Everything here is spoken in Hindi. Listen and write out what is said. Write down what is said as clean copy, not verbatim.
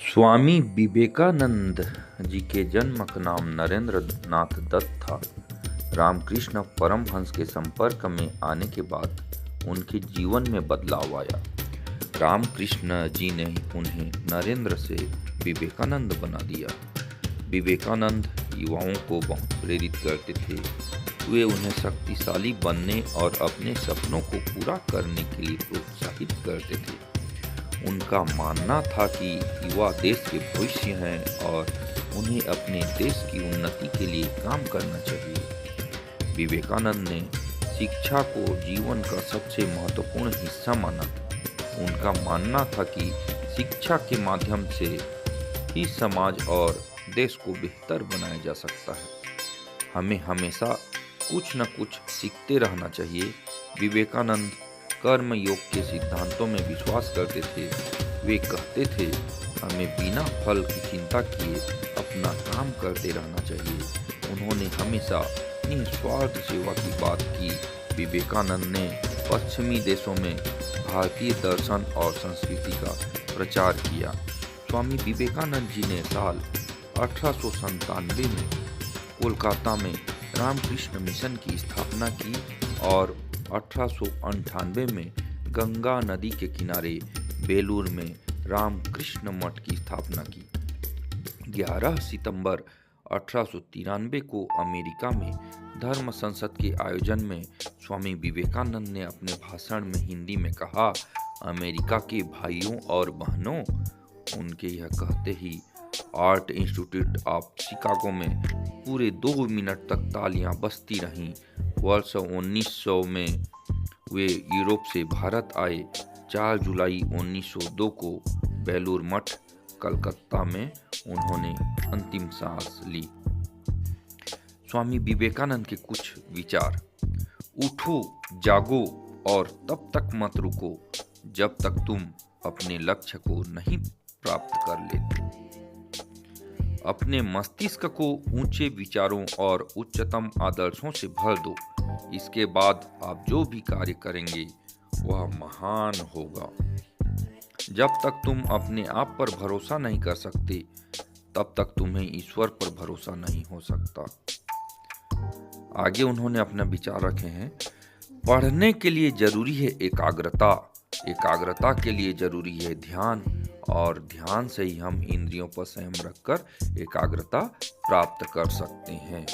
स्वामी विवेकानंद जी के जन्म का नाम नरेंद्र नाथ दत्त था। रामकृष्ण परमहंस के संपर्क में आने के बाद उनके जीवन में बदलाव आया। रामकृष्ण जी ने उन्हें नरेंद्र से विवेकानंद बना दिया। विवेकानंद युवाओं को बहुत प्रेरित करते थे। वे उन्हें शक्तिशाली बनने और अपने सपनों को पूरा करने के लिए प्रोत्साहित करते थे। उनका मानना था कि युवा देश के भविष्य हैं और उन्हें अपने देश की उन्नति के लिए काम करना चाहिए। विवेकानंद ने शिक्षा को जीवन का सबसे महत्वपूर्ण हिस्सा माना। उनका मानना था कि शिक्षा के माध्यम से ही समाज और देश को बेहतर बनाया जा सकता है। हमें हमेशा कुछ न कुछ सीखते रहना चाहिए। विवेकानंद कर्म योग के सिद्धांतों में विश्वास करते थे। वे कहते थे, हमें बिना फल की चिंता किए अपना काम करते रहना चाहिए। उन्होंने हमेशा निस्वार्थ सेवा की बात की। विवेकानंद ने पश्चिमी देशों में भारतीय दर्शन और संस्कृति का प्रचार किया। स्वामी विवेकानंद जी ने साल 1897 में कोलकाता में रामकृष्ण मिशन की स्थापना की और 1898 में गंगा नदी के किनारे बेलूर में रामकृष्ण मठ की स्थापना की। 11 सितंबर 1893 को अमेरिका में धर्म संसद के आयोजन में स्वामी विवेकानंद ने अपने भाषण में हिंदी में कहा, अमेरिका के भाइयों और बहनों, उनके यह कहते ही आर्ट इंस्टीट्यूट ऑफ शिकागो में पूरे 2 मिनट तक तालियां बजती रहीं। वर्ष 1900 में वे यूरोप से भारत आए। 4 जुलाई 1902 को बेलूर मठ कलकत्ता में उन्होंने अंतिम सांस ली। स्वामी विवेकानंद के कुछ विचार। उठो, जागो और तब तक मत रुको जब तक तुम अपने लक्ष्य को नहीं प्राप्त कर लेते। अपने मस्तिष्क को ऊंचे विचारों और उच्चतम आदर्शों से भर दो। इसके बाद आप जो भी कार्य करेंगे वह महान होगा। जब तक तुम अपने आप पर भरोसा नहीं कर सकते, तब तक तुम्हें ईश्वर पर भरोसा नहीं हो सकता। आगे उन्होंने अपना विचार रखे हैं। पढ़ने के लिए जरूरी है एकाग्रता, एकाग्रता के लिए जरूरी है ध्यान, और ध्यान से ही हम इंद्रियों पर संयम रखकर एकाग्रता प्राप्त कर सकते हैं।